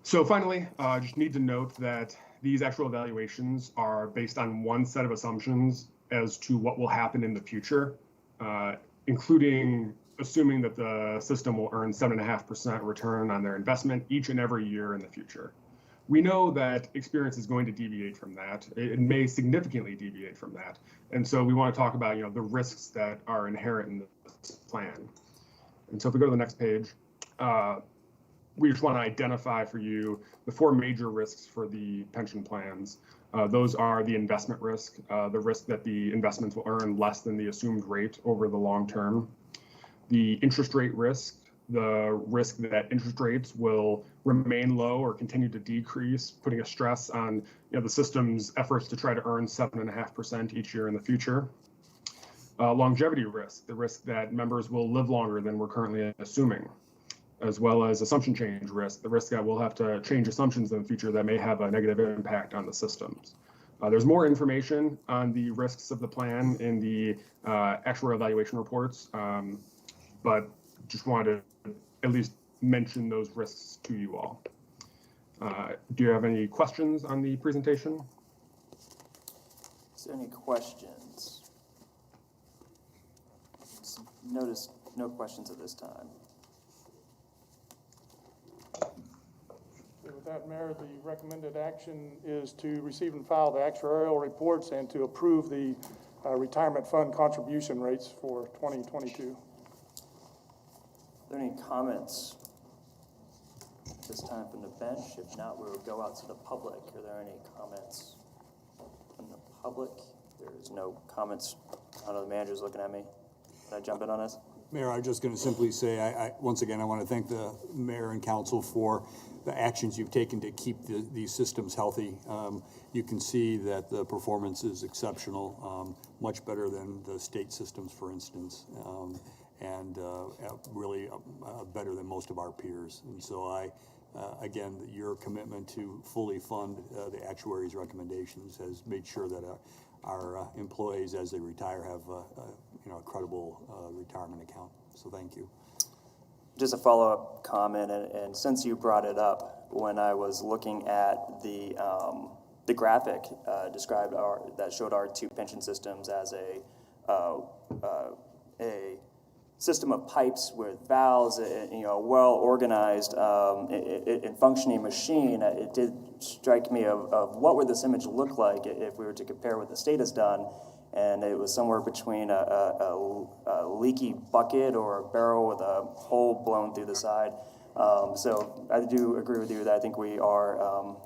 So finally, just need to note that these actual evaluations are based on one set of assumptions as to what will happen in the future, including assuming that the system will earn 7.5% return on their investment each and every year in the future. We know that experience is going to deviate from that. It may significantly deviate from that. And so we want to talk about, the risks that are inherent in this plan. And so if we go to the next page, we just want to identify for you the four major risks for the pension plans. Those are the investment risk, the risk that the investments will earn less than the assumed rate over the long term. The interest rate risk, the risk that interest rates will remain low or continue to decrease, putting a stress on the system's efforts to try to earn 7.5% each year in the future. Longevity risk, the risk that members will live longer than we're currently assuming, as well as assumption change risk, the risk that we'll have to change assumptions in the future that may have a negative impact on the systems. There's more information on the risks of the plan in the actuarial evaluation reports, but just wanted to at least mention those risks to you all. Do you have any questions on the presentation? Is there any questions? Notice no questions at this time. With that, Mayor, the recommended action is to receive and file the actuarial reports and to approve the retirement fund contribution rates for 2022. Are there any comments at this time from the bench? If not, we will go out to the public. Are there any comments from the public? There is no comments. I don't know, the manager's looking at me. Can I jump in on this? Mayor, I'm just going to simply say, once again, I want to thank the mayor and council for the actions you've taken to keep these systems healthy. You can see that the performance is exceptional, much better than the state systems, for instance, and really better than most of our peers. And so again, your commitment to fully fund the actuaries' recommendations has made sure that our employees, as they retire, have a credible retirement account. So thank you. Just a follow-up comment, and since you brought it up, when I was looking at the graphic that showed our two pension systems as a system of pipes with valves, well organized and functioning machine, it did strike me of what would this image look like if we were to compare what the state has done. And it was somewhere between a leaky bucket or a barrel with a hole blown through the side. So I do agree with you that I think we are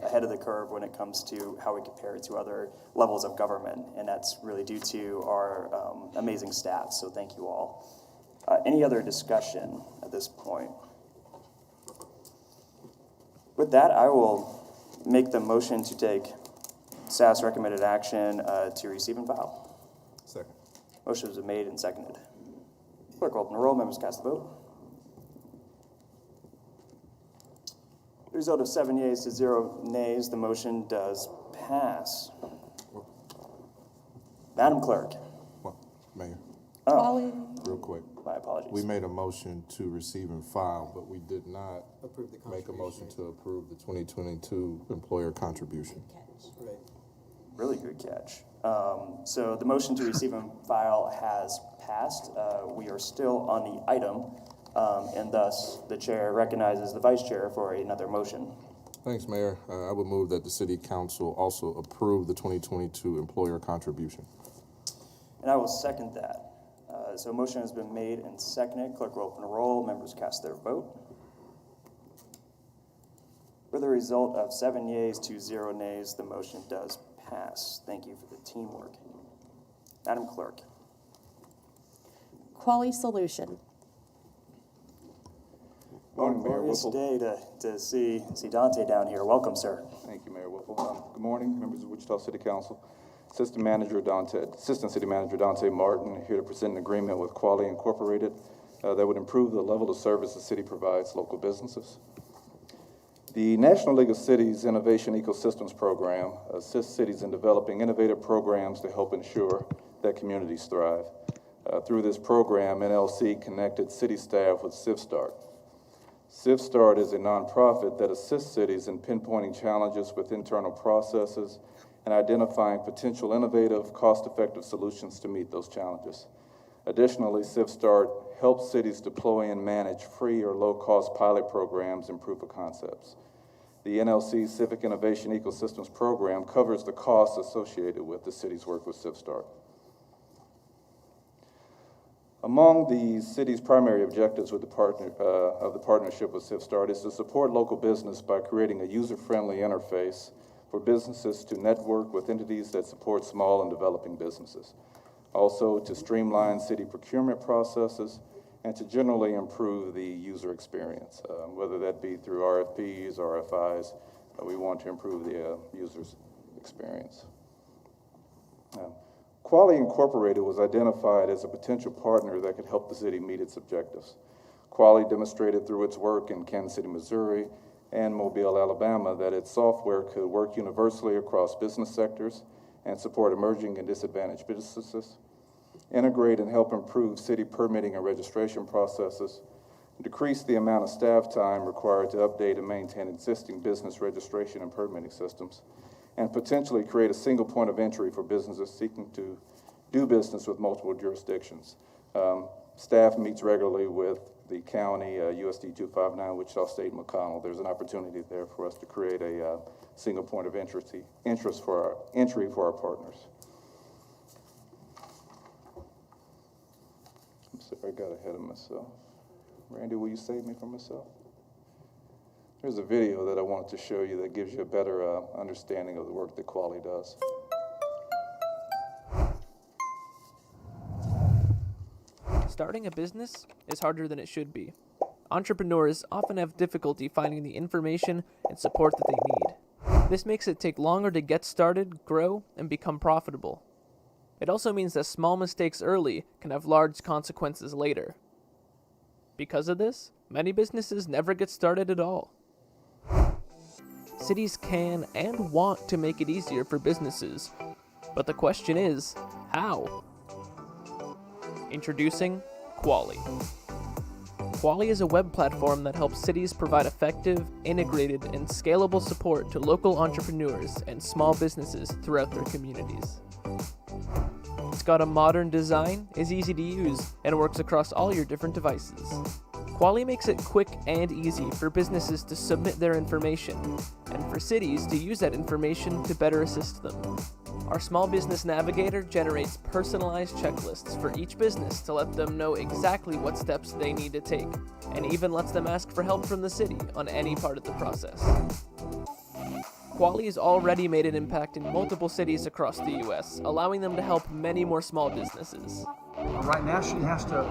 ahead of the curve when it comes to how we compare it to other levels of government, and that's really due to our amazing staff, so thank you all. Any other discussion at this point? With that, I will make the motion to take staff's recommended action to receive and file. Second. Motion has been made and seconded. Clerk will open the roll. Members cast the vote. The result of 7 yeas to 0 nays, the motion does pass. Madam Clerk. Well, Mayor. Real quick. My apologies. We made a motion to receive and file, but we did not make a motion to approve the 2022 employer contribution. Right. Really good catch. So the motion to receive and file has passed. We are still on the item, and thus the chair recognizes the vice chair for another motion. Thanks, Mayor. I would move that the City Council also approve the 2022 employer contribution. And I will second that. So a motion has been made and seconded. Clerk will open the roll. Members cast their vote. For the result of 7 yeas to 0 nays, the motion does pass. Thank you for the teamwork. Madam Clerk. Quali Solution. Morning, Mayor Glorious Whipple. day to see Dante down here. Welcome, sir. Thank you, Mayor Whipple. Good morning, members of Wichita City Council. Assistant City Manager Dante Martin here to present an agreement with Quali Incorporated that would improve the level of service the city provides local businesses. The National League of Cities Innovation Ecosystems Program assists cities in developing innovative programs to help ensure that communities thrive. Through this program, NLC connected city staff with CivStart. CivStart is a nonprofit that assists cities in pinpointing challenges with internal processes and identifying potential innovative, cost-effective solutions to meet those challenges. Additionally, CivStart helps cities deploy and manage free or low-cost pilot programs and proof of concepts. The NLC Civic Innovation Ecosystems Program covers the costs associated with the city's work with CivStart. Among the city's primary objectives with the partnership with CivStart is to support local business by creating a user-friendly interface for businesses to network with entities that support small and developing businesses. Also, to streamline city procurement processes and to generally improve the user experience, whether that be through RFPs, RFIs. We want to improve the user's experience. Quali Incorporated was identified as a potential partner that could help the city meet its objectives. Quali demonstrated through its work in Kansas City, Missouri, and Mobile, Alabama, that its software could work universally across business sectors and support emerging and disadvantaged businesses, integrate and help improve city permitting and registration processes, decrease the amount of staff time required to update and maintain existing business registration and permitting systems, and potentially create a single point of entry for businesses seeking to do business with multiple jurisdictions. Staff meets regularly with the county, USD 259, Wichita State, and McConnell. There's an opportunity there for us to create a single point of entry for our partners. I'm sorry, I got ahead of myself. Randy, will you save me from myself? There's a video that I wanted to show you that gives you a better understanding of the work that Quali does. Starting a business is harder than it should be. Entrepreneurs often have difficulty finding the information and support that they need. This makes it take longer to get started, grow, and become profitable. It also means that small mistakes early can have large consequences later. Because of this, many businesses never get started at all. Cities can and want to make it easier for businesses, but the question is, how? Introducing Quali. Quali is a web platform that helps cities provide effective, integrated, and scalable support to local entrepreneurs and small businesses throughout their communities. It's got a modern design, is easy to use, and works across all your different devices. Quali makes it quick and easy for businesses to submit their information, and for cities to use that information to better assist them. Our Small Business Navigator generates personalized checklists for each business to let them know exactly what steps they need to take, and even lets them ask for help from the city on any part of the process. Quali has already made an impact in multiple cities across the U.S., allowing them to help many more small businesses. Right now she has to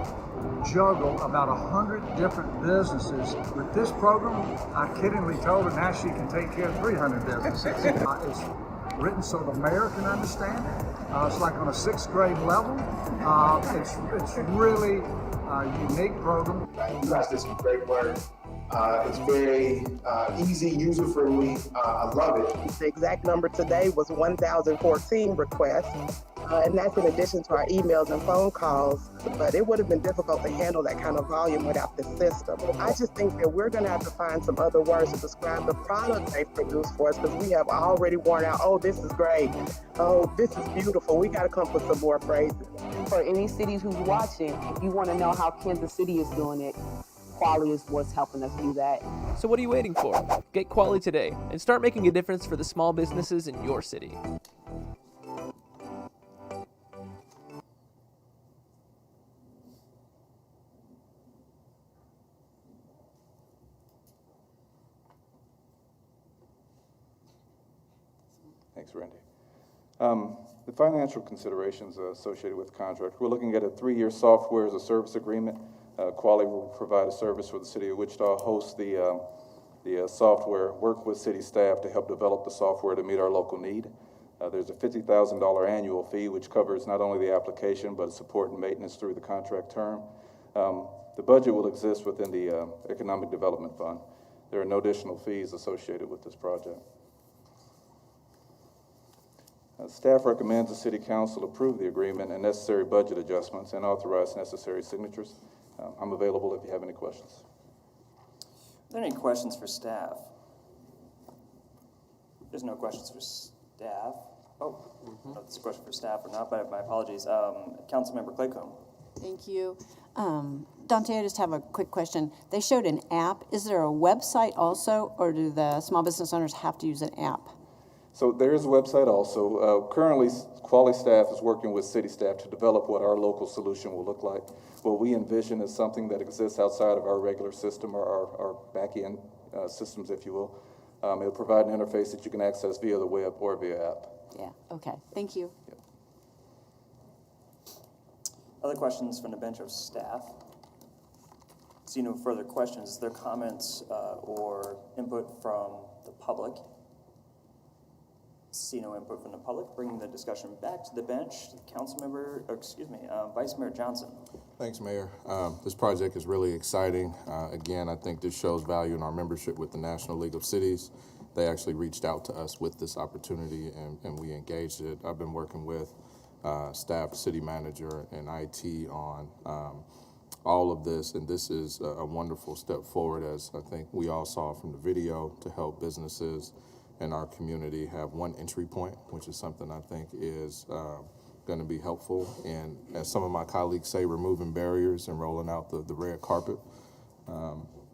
juggle about 100 different businesses. With this program, I kiddingly told her now she can take care of 300 businesses. It's written so the mayor can understand it. It's like on a 6th grade level. It's really a unique program. You guys did some great work. It's very easy, user-friendly. I love it. The exact number today was 1,014 requests, and that's in addition to our emails and phone calls. But it would have been difficult to handle that kind of volume without the system. I just think that we're going to have to find some other words to describe the product they produce for us, because we have already worn out, oh, this is great. Oh, this is beautiful. We got to come up with some more phrases. For any cities who's watching, if you want to know how Kansas City is doing it, Quali is what's helping us do that. So what are you waiting for? Get Quali today and start making a difference for the small businesses in your city. Thanks, Randy. The financial considerations associated with the contract, we're looking at a 3-year software as a service agreement. Quali will provide a service for the city of Wichita, host the software, work with city staff to help develop the software to meet our local need. There's a $50,000 annual fee, which covers not only the application, but support and maintenance through the contract term. The budget will exist within the Economic Development Fund. There are no additional fees associated with this project. Staff recommends the City Council approve the agreement and necessary budget adjustments and authorize necessary signatures. I'm available if you have any questions. Are there any questions for staff? There's no questions for staff. Oh, I don't know if it's a question for staff or not, but my apologies. Councilmember Claycomb. Thank you. Dante, I just have a quick question. They showed an app. Is there a website also, or do the small business owners have to use an app? So there is a website also. Currently, Quali staff is working with city staff to develop what our local solution will look like. What we envision is something that exists outside of our regular system or our back-end systems, if you will. It'll provide an interface that you can access via the web or via app. Yeah, okay. Thank you. Yep. Other questions from the bench of staff? See no further questions. Is there comments or input from the public? See no input from the public. Bringing the discussion back to the bench, Vice Mayor Johnson. Thanks, Mayor. This project is really exciting. Again, I think this shows value in our membership with the National League of Cities. They actually reached out to us with this opportunity, and we engaged it. I've been working with staff, city manager, and IT on all of this, and this is a wonderful step forward, as I think we all saw from the video, to help businesses in our community have one entry point, which is something I think is going to be helpful. And as some of my colleagues say, removing barriers and rolling out the red carpet.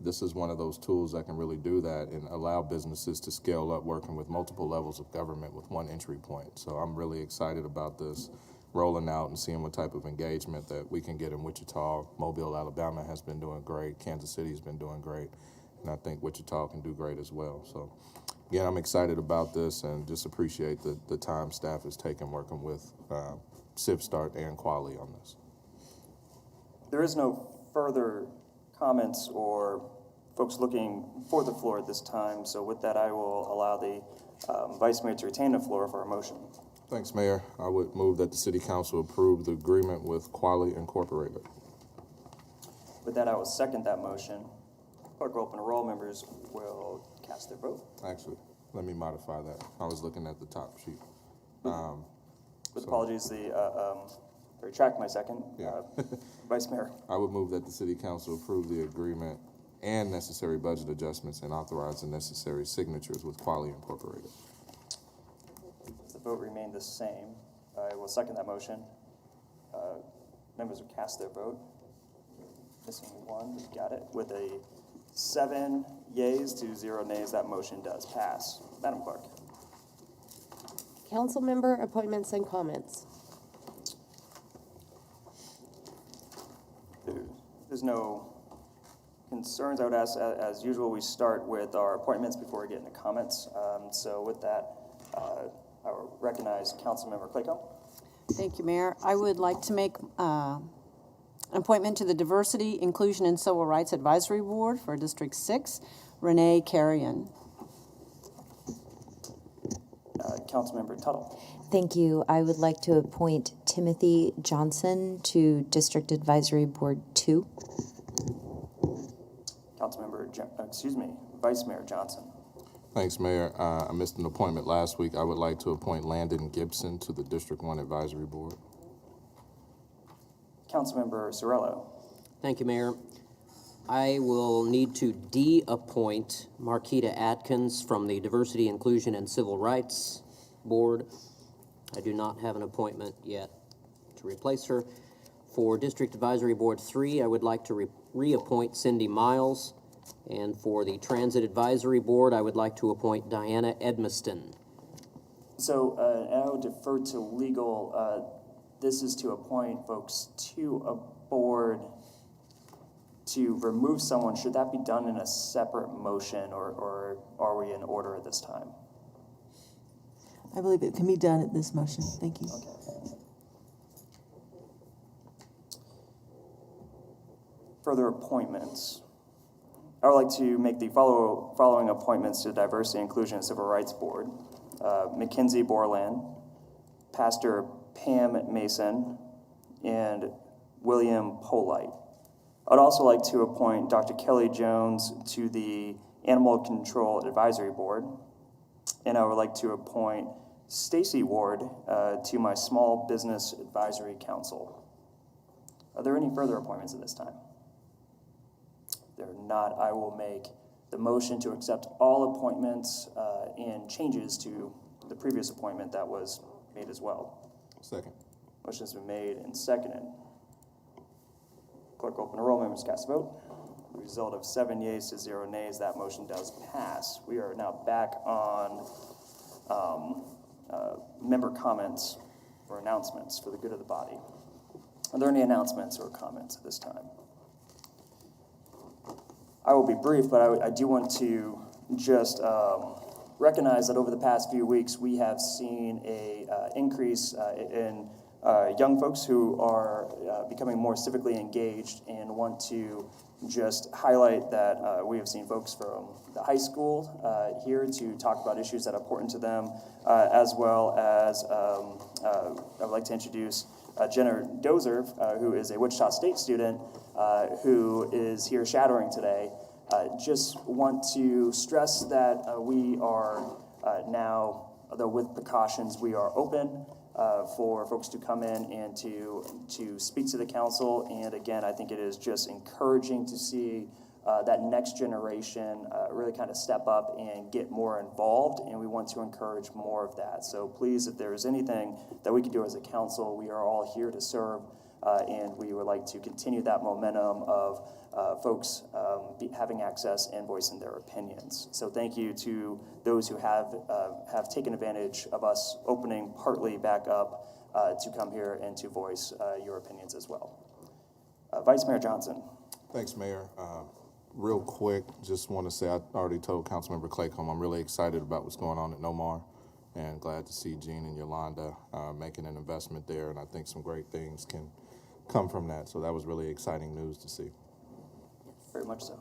This is one of those tools that can really do that and allow businesses to scale up working with multiple levels of government with one entry point. So I'm really excited about this rolling out and seeing what type of engagement that we can get in Wichita. Mobile, Alabama has been doing great. Kansas City has been doing great. And I think Wichita can do great as well. So again, I'm excited about this and just appreciate the time staff has taken working with CivStart and Quali on this. There is no further comments or folks looking for the floor at this time, so with that, I will allow the Vice Mayor to retain the floor for a motion. Thanks, Mayor. I would move that the City Council approve the agreement with Quali Incorporated. With that, I will second that motion. Clerk will open a roll. Members will cast their vote. Actually, let me modify that. I was looking at the top sheet. With apologies, I retract my second. Yeah. Vice Mayor. I would move that the City Council approve the agreement and necessary budget adjustments and authorize the necessary signatures with Quali Incorporated. The vote remained the same. I will second that motion. Members will cast their vote. Missing one, we got it. With a 7 yeas to 0 nays, that motion does pass. Madam Clerk. Council member appointments and comments. There's no concerns. I would ask, as usual, we start with our appointments before we get into comments. So with that, I will recognize Councilmember Clayco. Thank you, Mayor. I would like to make an appointment to the Diversity, Inclusion, and Civil Rights Advisory Board for District 6, Renee Carrion. Councilmember Tuttle. Thank you. I would like to appoint Timothy Johnson to District Advisory Board 2. Vice Mayor Johnson. Thanks, Mayor. I missed an appointment last week. I would like to appoint Landon Gibson to the District 1 Advisory Board. Councilmember Sorello. Thank you, Mayor. I will need to de-appoint Marquita Atkins from the Diversity, Inclusion, and Civil Rights Board. I do not have an appointment yet to replace her. For District Advisory Board 3, I would like to reappoint Cindy Miles. And for the Transit Advisory Board, I would like to appoint Diana Edmiston. So, and I would defer to legal. This is to appoint folks to a board to remove someone. Should that be done in a separate motion, or are we in order at this time? I believe it can be done at this motion. Thank you. Okay. Further appointments. I would like to make the following appointments to the Diversity, Inclusion, and Civil Rights Board. Mackenzie Borland, Pastor Pam Mason, and William Polite. I'd also like to appoint Dr. Kelly Jones to the Animal Control Advisory Board, and I would like to appoint Stacy Ward to my Small Business Advisory Council. Are there any further appointments at this time? If there are not, I will make the motion to accept all appointments and changes to the previous appointment that was made as well. Second. Motion has been made and seconded. Clerk, open the roll. Members cast a vote. The result of 7 yeas to 0 nays, that motion does pass. We are now back on member comments or announcements for the good of the body. Are there any announcements or comments at this time? I will be brief, but I do want to just recognize that over the past few weeks, we have seen a increase in young folks who are becoming more civically engaged, and want to just highlight that we have seen folks from the high school here to talk about issues that are important to them, as well as I would like to introduce Jenna Dozer, who is a Wichita State student who is here shadowing today. Just want to stress that we are now, although with precautions, we are open for folks to come in and to speak to the council. And again, I think it is just encouraging to see that next generation really kind of step up and get more involved, and we want to encourage more of that. So please, if there is anything that we can do as a council, we are all here to serve, and we would like to continue that momentum of folks having access and voicing their opinions. So thank you to those who have taken advantage of us opening partly back up to come here and to voice your opinions as well. Vice Mayor Johnson. Thanks, Mayor. Real quick, just want to say I already told Councilmember Claycomb I'm really excited about what's going on at Nomar, and glad to see Jean and Yolanda making an investment there, and I think some great things can come from that. So that was really exciting news to see. Very much so.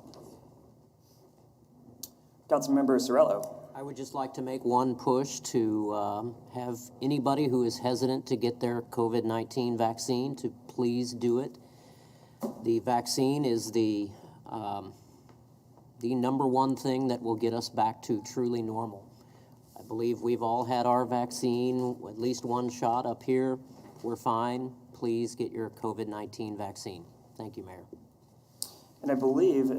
Councilmember Sorello. I would just like to make one push to have anybody who is hesitant to get their COVID-19 vaccine to please do it. The vaccine is the number one thing that will get us back to truly normal. I believe we've all had our vaccine, at least one shot up here. We're fine. Please get your COVID-19 vaccine. Thank you, Mayor. And I believe,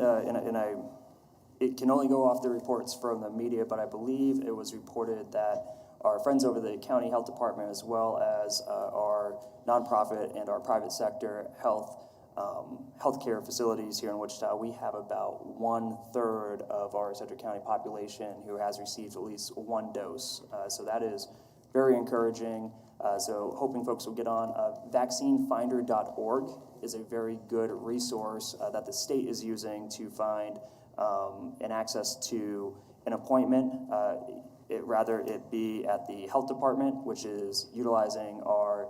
it can only go off the reports from the media, but I believe it was reported that our friends over the county health department, as well as our nonprofit and our private sector healthcare facilities here in Wichita, we have about 1/3 of our Central County population who has received at least one dose. So that is very encouraging. So hoping folks will get on. Vaccinefinder.org is a very good resource that the state is using to find an access to an appointment. Rather it be at the health department, which is utilizing our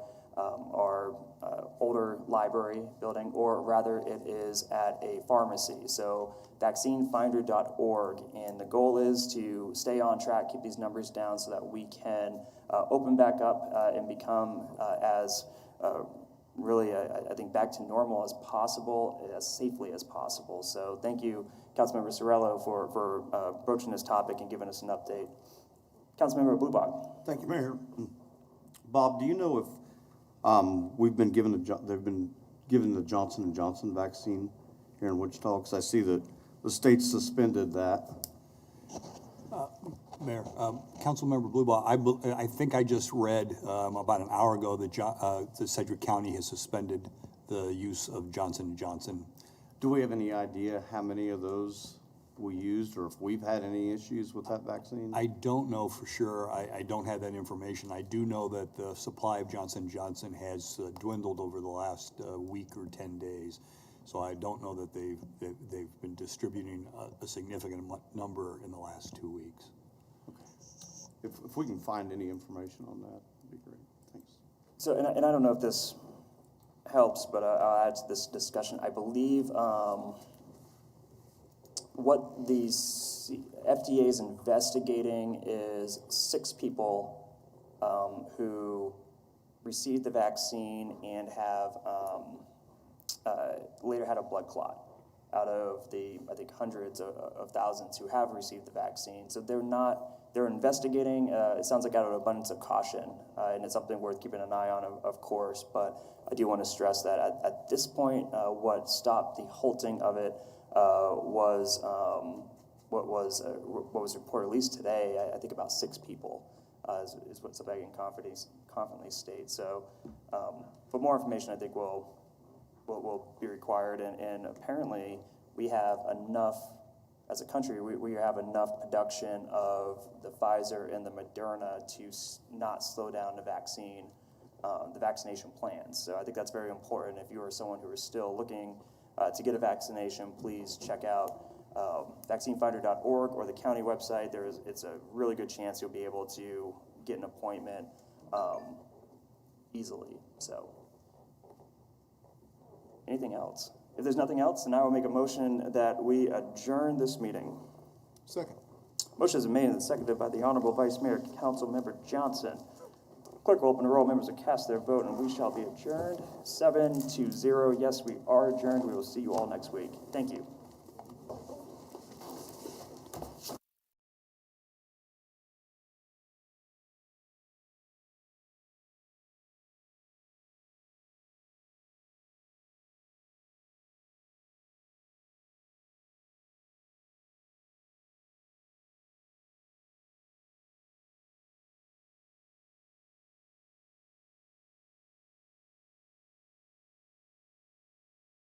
older library building, or rather it is at a pharmacy. So vaccinefinder.org, and the goal is to stay on track, keep these numbers down so that we can open back up and become as really, I think, back to normal as possible, as safely as possible. So thank you, Councilmember Sorello, for broaching this topic and giving us an update. Councilmember Bluebach. Thank you, Mayor. Bob, do you know if they've been given the Johnson & Johnson vaccine here in Wichita? Because I see that the state suspended that. Mayor, Councilmember Bluebach, I think I just read about an hour ago that Sedgwick County has suspended the use of Johnson & Johnson. Do we have any idea how many of those we used, or if we've had any issues with that vaccine? I don't know for sure. I don't have that information. I do know that the supply of Johnson & Johnson has dwindled over the last week or 10 days. So I don't know that they've been distributing a significant number in the last 2 weeks. Okay. If we can find any information on that, that'd be great. Thanks. So, and I don't know if this helps, but I'll add to this discussion. I believe what the FDA is investigating is 6 people who received the vaccine and have later had a blood clot out of the, I think, hundreds of thousands who have received the vaccine. So they're investigating, it sounds like out of an abundance of caution, and it's something worth keeping an eye on, of course, but I do want to stress that at this point, what stopped the halting of it was what was reported, at least today, I think about 6 people is what somebody can confidently state. So, but more information I think will be required, and apparently we have enough, as a country, we have enough production of the Pfizer and the Moderna to not slow down the vaccination plans. So I think that's very important. If you are someone who is still looking to get a vaccination, please check out vaccinefinder.org or the county website. It's a really good chance you'll be able to get an appointment easily. So, anything else? If there's nothing else, then I will make a motion that we adjourn this meeting. Second. Motion is made and seconded by the Honorable Vice Mayor, Councilmember Johnson. Clerk will open the roll. Members will cast their vote, and we shall be adjourned. 7-0. Yes, we are adjourned. We will see you all next week. Thank you.